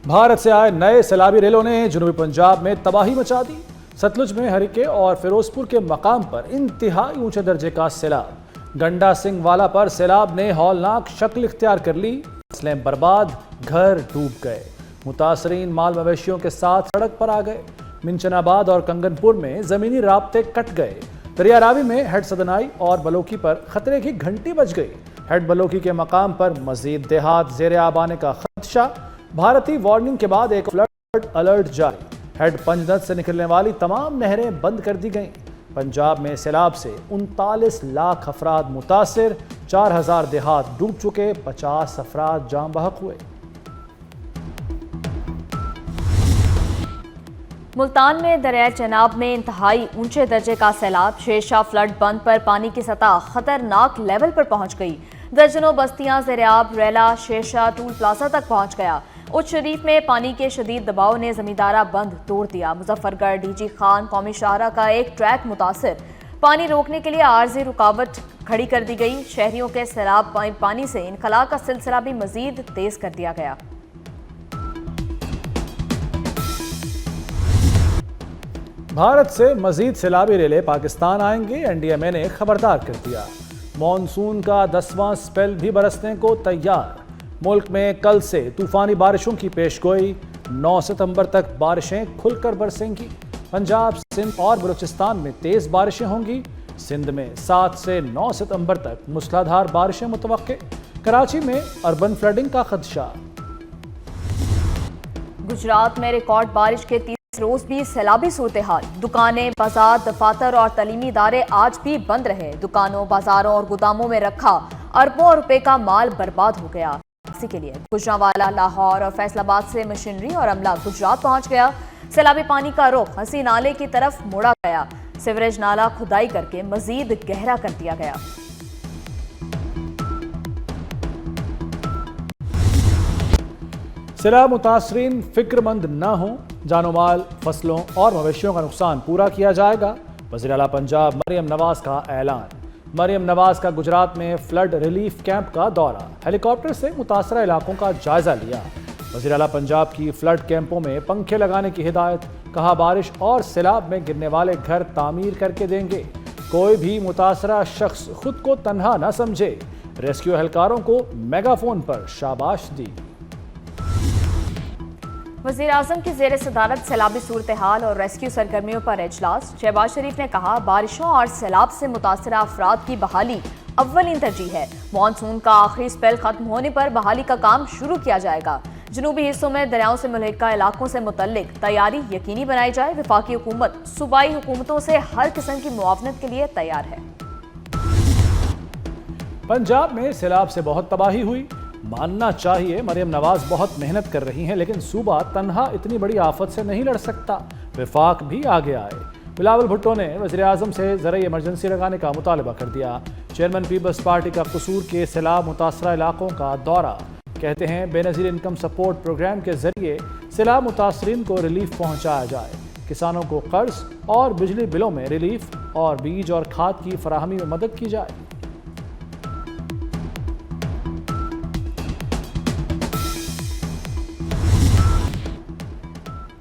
भारत से आए नए सैलाबी रेलों ने जनूबी पंजाब में तबाही मचा दी। सतलुज में हरिके और फिरोजपुर के मकाम पर इंतहाई ऊंचे दर्जे का सैलाब। गंडा सिंह वाला पर सैलाब ने हौलनाक शक्ल इख्तियार कर ली। फसलें बर्बाद, घर डूब गए। मुतासरीन माल मवेशियों के साथ सड़क पर आ गए। मिंचनाबाद और कंगनपुर में जमीनी राब्ते कट गए। दरिया रावी में हेड सदनाई और बलोकी पर खतरे की घंटी बज गई। हेड बलोकी के मकाम पर मजीद देहात ज़ेरे आब आने का खदशा। भारतीय वार्निंग के बाद एक फ्लड अलर्ट जारी। हेड पंजनद से निकलने वाली तमाम नहरें बंद कर दी गईं। पंजाब में सैलाब से 39 लाख अफराद मुतासिर, 4000 देहात डूब चुके, 50 अफराद जाम बहक हुए। मुल्तान में दरिया चनाब में इंतहाई ऊंचे दर्जे का सैलाब। शेरशाह फ्लड बंद पर पानी की सतह खतरनाक लेवल पर पहुंच गई। दर्जनों बस्तियां ज़ेरे-आब रेला शेरशाह टूल प्लाजा तक पहुंच गया। उच्च शरीफ में पानी के शदीद दबाव ने जमींदारा बंद तोड़ दिया। मुजफ्फरगढ़ डीजी खान कौमी शाहरा का एक ट्रैक मुतासिर। पानी रोकने के लिए आर्जी रुकावट खड़ी कर दी गई। शहरियों के सैलाब पानी से इनखला का सिलसिला भी मजीद तेज कर दिया गया। भारत से मजीद सैलाबी रेले पाकिस्तान आएंगे, एनडीएमए ने खबरदार कर दिया। मॉनसून का 10वां स्पेल भी बरसने को तैयार। मुल्क में कल से तूफानी बारिशों की पेशगोई। 9 सितंबर तक बारिशें खुलकर बरसेंगी। पंजाब, सिंध और बलूचिस्तान में तेज बारिशें होंगी। सिंध में 7 से 9 सितंबर तक मूसलाधार बारिशें मुतवक्के। कराची में अर्बन फ्लडिंग का खदशा। गुजरात में रिकॉर्ड बारिश के 30 रोज भी सैलाबी सूरत हाल। दुकानें, बाजार, दफातर और तलीमी इदारे आज भी बंद रहे। दुकानों, बाजारों और गोदामों में रखा अरबों रुपए का माल बर्बाद हो गया। इसी के लिए गुजरांवाला, लाहौर और फैसलाबाद से मशीनरी और अमला गुजरात पहुंच गया। सैलाबी पानी का रुख हंसी नाले की तरफ मोड़ा गया। सीवरेज नाला खुदाई करके मजीद गहरा कर दिया गया। सैलाब मुतासरीन फिक्रमंद न हो। जानो माल, फसलों और मवेशियों का नुकसान पूरा किया जाएगा। वज़ीर आला पंजाब मरियम नवाज का ऐलान। मरियम नवाज का गुजरात में फ्लड रिलीफ कैंप का दौरा। हेलीकॉप्टर से मुतासरा इलाकों का जायजा लिया। वज़ीर आला पंजाब की फ्लड कैंपों में पंखे लगाने की हिदायत। कहा बारिश और सैलाब में गिरने वाले घर तामीर करके देंगे। कोई भी मुतासरा शख्स खुद को तन्हा न समझे। रेस्क्यू एहलकारों को मेगाफोन पर शाबाश दी। वज़ीर आज़म की ज़ेर सदारत सैलाबी सूरत हाल और रेस्क्यू सरगर्मियों पर इजलास। शहबाज शरीफ ने कहा बारिशों और सैलाब से मुतासरा अफराद की बहाली अव्वलीन तरजीह है। मानसून का आखिरी स्पेल खत्म होने पर बहाली का काम शुरू किया जाएगा। जनूबी हिस्सों में दरियाओं से मुल्हिका इलाकों से मुतल्लिक तैयारी यकीनी बनाई जाए। वफाकी हुकूमत सूबाई हुकूमतों से हर किस्म की मुआवनत के लिए तैयार है। पंजाब में सैलाब से बहुत तबाही हुई। मानना चाहिए मरियम नवाज बहुत मेहनत कर रही हैं, लेकिन सूबा तन्हा इतनी बड़ी आफत से नहीं लड़ सकता। वफाक भी आगे आए। बिलावल भुट्टो ने वज़ीर आज़म से ज़राई इमरजेंसी लगाने का मुतालबा कर दिया। चेयरमैन पीपल्स पार्टी का कसूर के सैलाब मुतासरा इलाकों का दौरा। कहते हैं बेनज़ीर इनकम सपोर्ट प्रोग्राम के जरिए सैलाब मुतासरीन को रिलीफ पहुँचाया जाए। किसानों को कर्ज और बिजली बिलों में रिलीफ और बीज और खाद की फराहमी में मदद की जाए।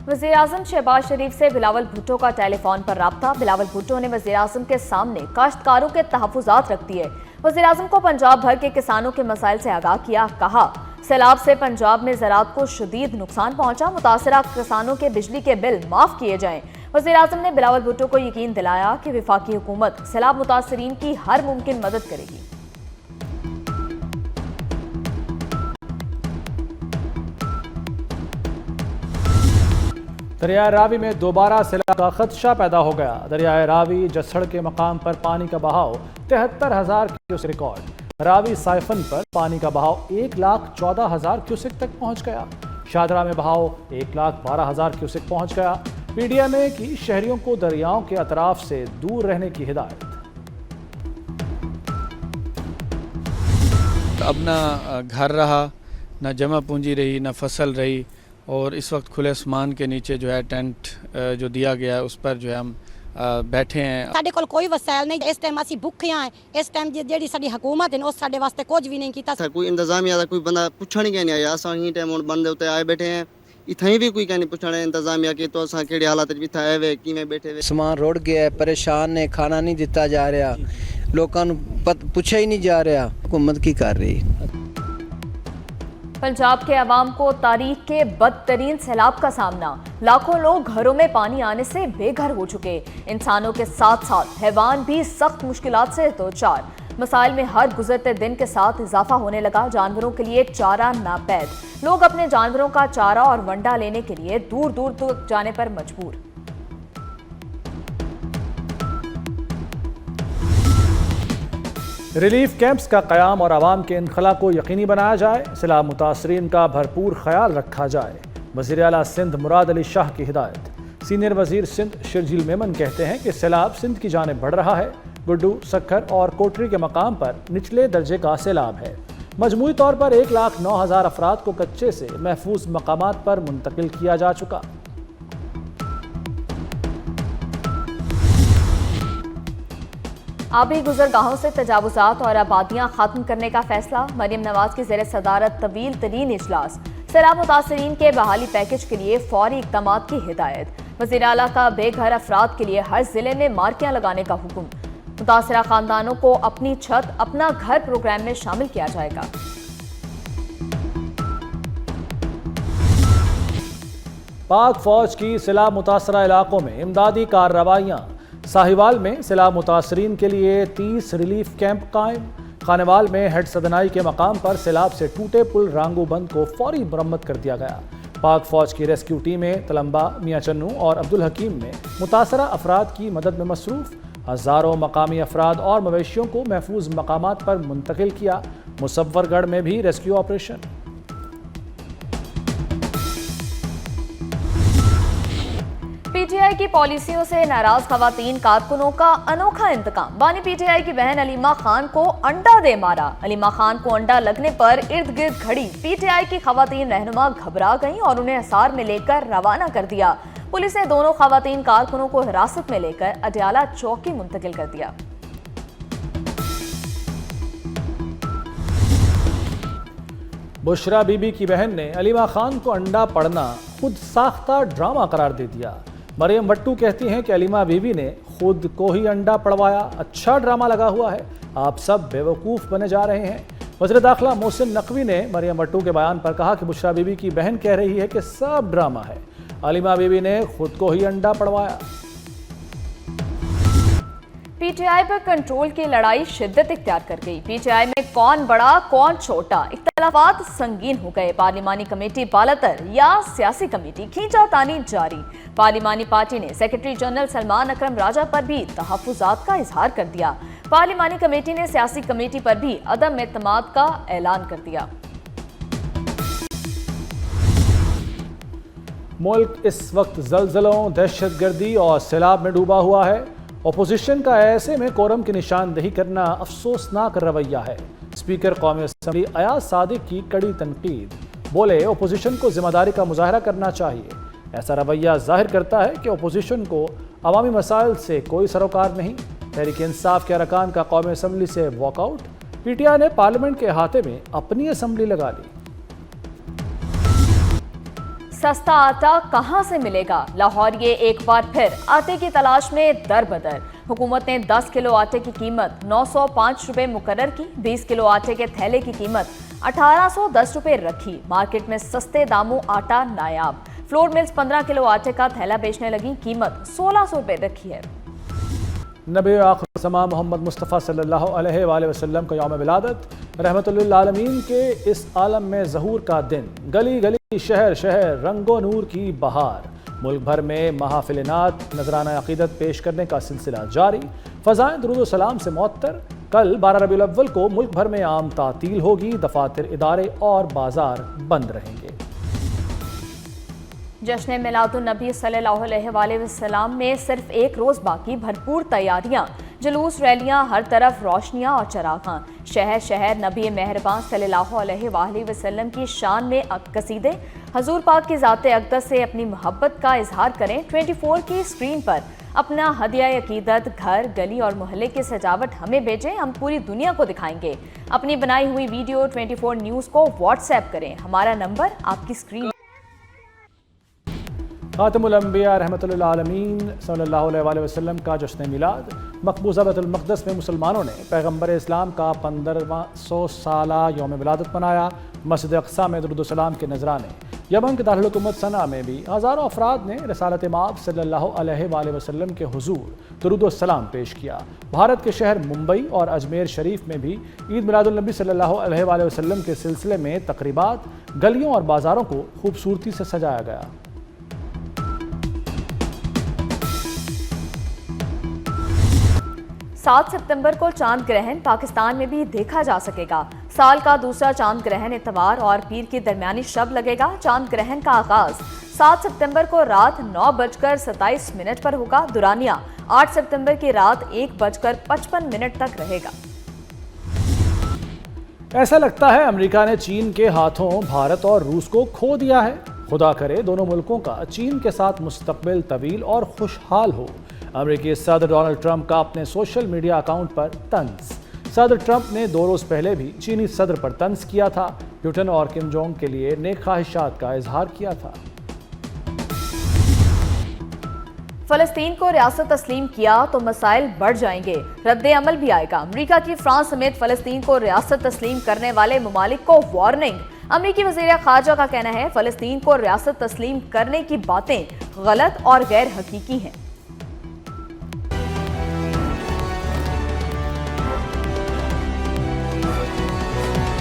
वज़ीर आज़म शहबाज शरीफ से बिलावल भुट्टो का टेलीफोन पर राब्ता। बिलावल भुट्टो ने वज़ीर आज़म के सामने काश्तकारों के तहफ़्फ़ुज़ात रख दिए। वज़ीर आज़म को पंजाब भर के किसानों के मसाइल से आगाह किया। कहा सैलाब से पंजाब में ज़राअत को शदीद नुकसान पहुंचा। मुतासरा किसानों के बिजली के बिल माफ़ किए जाएं। वज़ीर आज़म ने बिलावल भुट्टो को यकीन दिलाया कि वफाकी हुकूमत सैलाब मुतासरीन की हर मुमकिन मदद करेगी। दरियाए रावी में दोबारा सैलाब का खदशा पैदा हो गया। दरियाए रावी जसड़ के मकाम पर पानी का बहाव 73,000 क्यूसेक रिकॉर्ड। रावी साइफन पर पानी का बहाव 1,14,000 क्यूसेक तक पहुंच गया। शादरा में बहाव 1,12,000 क्यूसेक पहुंच गया। पीडीएमए की शहरियों को दरियाओं के अतराफ से दूर रहने की हिदायत। अब ना घर रहा, ना जमा पूंजी रही, ना फसल रही, और इस वक्त खुले आसमान के नीचे जो है टेंट जो दिया गया है उस पर जो है हम बैठे हैं। साडे कोल कोई वसाइल नहीं। इस टाइम असी भुखे हैं। इस टाइम जेड़ी साडी हुकूमत है उस साडे वास्ते कुछ भी नहीं कीता। कोई इंतजामिया दा कोई बंदा पुछण ही नहीं आया। असां ही टाइम हुण बंदे उते आए बैठे हैं। इथाई भी कोई कहनी पुछण इंतजामिया कि तो असां केड़े हालात विच आए वे किवें बैठे वे। समान रोड़ गया है, परेशान ने, खाना नहीं दिता जा रहा, लोगों को पूछा ही नहीं जा रहा, हुकूमत की कर रही। पंजाब के अवाम को तारीख के बदतरीन सैलाब का सामना। लाखों लोग घरों में पानी आने से बेघर हो चुके। इंसानों के साथ साथ हैवान भी सख्त मुश्किलात से दो-चार। मसाइल में हर गुजरते दिन के साथ इजाफा होने लगा। जानवरों के लिए चारा नापैद। लोग अपने जानवरों का चारा और वंडा लेने के लिए दूर दूर तक जाने पर मजबूर। रिलीफ कैंप्स का क़याम और आवाम के इनखला को यकीनी बनाया जाए। सैलाब मुतासरीन का भरपूर ख्याल रखा जाए। वज़ीर आला सिंध मुराद अली शाह की हिदायत। सीनियर वज़ीर सिंध शिरजील मेमन कहते हैं कि सैलाब सिंध की जानिब बढ़ रहा है। गुड्डू, सखर और कोटरी के मकाम पर निचले दर्जे का सैलाब है। मजमूई तौर पर 1,09,000 अफराद को कच्चे से महफूज मकामात पर मुंतकिल किया जा चुका। आबी गुजरगाहों से तजावुजात और आबादियां खत्म करने का फैसला। मरियम नवाज की ज़ेर सदारत तवील तरीन इजलास। सैलाब मुतासरीन के बहाली पैकेज के लिए फौरी इक़दाम की हिदायत। वज़ीर आला का बेघर अफराद के लिए हर जिले में मार्कियां लगाने का हुक्म। मुतासरा खानदानों को अपनी छत अपना घर प्रोग्राम में शामिल किया जाएगा। पाक फौज की सैलाब मुतासरा इलाकों में इमदादी कार्रवाइयाँ। साहिवाल में सैलाब मुतासरीन के लिए 30 रिलीफ कैंप कायम। खानेवाल में हेड सदनाई के मकाम पर सैलाब से टूटे पुल रांगू बंद को फौरी मरम्मत कर दिया गया। पाक फौज की रेस्क्यू टीमें तलम्बा, मियाँ चन्नू और अब्दुल हकीम में मुतासरा अफराद की मदद में मसरूफ। हज़ारों मकामी अफराद और मवेशियों को महफूज मकामात पर मुंतकिल किया। मुसव्वरगढ़ में भी रेस्क्यू ऑपरेशन। पीटीआई की पॉलिसियों से नाराज खवातीन कारकुनों का अनोखा इंतकाम। बानी पीटीआई की बहन अलीमा खान को अंडा दे मारा। अलीमा खान को अंडा लगने पर इर्द गिर्द खड़ी पीटीआई की खवातीन रहनुमा घबरा गईं और उन्हें हिसार में लेकर रवाना कर दिया। पुलिस ने दोनों खवातीन कारकुनों को हिरासत में लेकर अडयाला चौकी मुंतकिल कर दिया। बुशरा बीबी की बहन ने अलीमा खान को अंडा पड़ना खुद साख्ता ड्रामा करार दे दिया। मरियम भट्टू कहती हैं कि अलीमा बीबी ने खुद को ही अंडा पड़वाया। अच्छा ड्रामा लगा हुआ है, आप सब बेवकूफ़ बने जा रहे हैं। वज़ीर दाखिला मोहसिन नकवी ने मरियम भट्टू के बयान पर कहा कि बुशरा बीबी की बहन कह रही है कि सब ड्रामा है। अलीमा बीबी ने खुद को ही अंडा पड़वाया। पीटीआई पर कंट्रोल की लड़ाई शिद्दत इख्तियार कर गई। पीटीआई में कौन बड़ा कौन छोटा, इख्तलाफात संगीन हो गए। पार्लिमानी कमेटी बालातर या सियासी कमेटी खींचातानी जारी। पार्लिमानी पार्टी ने सेक्रेटरी जनरल सलमान अकरम राजा पर भी तहफ्फुज़ात का इजहार कर दिया। पार्लिमानी कमेटी ने सियासी कमेटी पर भी अदम एतमाद का ऐलान कर दिया। मुल्क इस वक्त जल्जलों, दहशतगर्दी और सैलाब में डूबा हुआ है। अपोजिशन का ऐसे में कोरम की निशानदेही करना अफसोसनाक रवैया है। स्पीकर कौमी असम्बली अयाज सादिक की कड़ी तनकीद। बोले अपोजिशन को जिम्मेदारी का मुजाहरा करना चाहिए। ऐसा रवैया जाहिर करता है कि अपोजिशन को अवामी मसाइल से कोई सरोकार नहीं। तहरीक इंसाफ के अरकान का कौमी असम्बली से वॉकआउट। पीटीआई ने पार्लियामेंट के अहाते में अपनी असम्बली लगा ली। सस्ता आटा कहां से मिलेगा? लाहौरिये एक बार फिर आटे की तलाश में दर-बदर। हुकूमत ने 10 किलो आटे की कीमत 905 रुपए मुकर्रर की। 20 किलो आटे के थैले की कीमत 1810 रुपए रखी। मार्केट में सस्ते दामों आटा नायाब। फ्लोर मिल्स 15 किलो आटे का थैला बेचने लगी। कीमत 1600 रुपए रखी है। नबी आखिर ज़मां मोहम्मद मुस्तफ़ा सल्लल्लाहु अलैहि वसल्लम का यौम विलादत। रहमतुल्लिल आलमीन के इस आलम में ज़हूर का दिन। गली गली, शहर शहर, रंगो नूर की बहार। मुल्क भर में महाफिलनात, नजराना अकीदत पेश करने का सिलसिला जारी। फ़ज़ाएं दुरूद व सलाम से मुअत्तर। कल 12 रबीउल अव्वल को मुल्क भर में आम तातील होगी। दफातर, इदारे और बाजार बंद रहेंगे। जश्न मिलादुन नबी सल्लल्लाहु अलैहि वसल्लम में सिर्फ एक रोज़ बाकी। भरपूर तैयारियां, जुलूस, रैलियां, हर तरफ रोशनियां और चरागां। शहर शहर नबी मेहरबान सल्लल्लाहु अलैहि वसल्लम की शान में कसीदे। हजूर पाक की ज़ाते अक़दस से अपनी मोहब्बत का इजहार करें। 24 की स्क्रीन पर अपना हदिया अकीदत, घर, गली और मोहल्ले की सजावट हमें भेजें। हम पूरी दुनिया को दिखाएंगे। अपनी बनाई हुई वीडियो 24 न्यूज़ को व्हाट्सएप करें। हमारा नंबर आपकी स्क्रीन खातिमुल अंबिया रहमतुल आलमीन सल्लल्लाहु अलैहि वसल्लम का जश्न मिलाद। मकबूजा बैतुल मक़दस में मुसलमानों ने पैगम्बर इस्लाम का 1500 साला यौम विलादत मनाया। मस्जिद अक़सा में दुरूद सलाम के नजराने। यमन के दारुल हुकूमत सना में भी हज़ारों अफराद ने रसालत माब सल्लल्लाहु अलैहि वसल्लम के हुजूर दुरूद सलाम पेश किया। भारत के शहर मुंबई और अजमेर शरीफ में भी ईद मिलादुल नबी सल्लल्लाहु अलैहि वसल्लम के सिलसिले में तकरीबात, गलियों और बाज़ारों को खूबसूरती से सजाया गया। 7 सितंबर को चांद ग्रहण पाकिस्तान में भी देखा जा सकेगा। साल का दूसरा चांद ग्रहण इतवार और पीर की दरमियानी शब लगेगा। चांद ग्रहण का आगाज 7 सितंबर को रात 9:27 पर होगा। दुरानिया 8 सितंबर की रात 1:55 तक रहेगा। ऐसा लगता है अमेरिका ने चीन के हाथों भारत और रूस को खो दिया है। खुदा करे दोनों मुल्कों का चीन के साथ मुस्तकबिल तवील और खुशहाल हो। अमेरिकी सदर डोनाल्ड ट्रंप का अपने सोशल मीडिया अकाउंट पर तंज। सदर ट्रंप ने 2 रोज पहले भी चीनी सदर पर तंज किया था। पुतिन और किम जोंग के लिए नेक ख्वाहिशात का इजहार किया था। फलस्तीन को रियासत तस्लीम किया तो मसाइल बढ़ जाएंगे, रद्दे अमल भी आएगा। अमेरिका की फ्रांस समेत फलस्तीन को रियासत तस्लीम करने वाले ममालिक को वार्निंग। अमेरिकी वज़ीर ख़ारजा का कहना है फलस्तीन को रियासत तस्लीम करने की बातें गलत और गैर हकीकी हैं।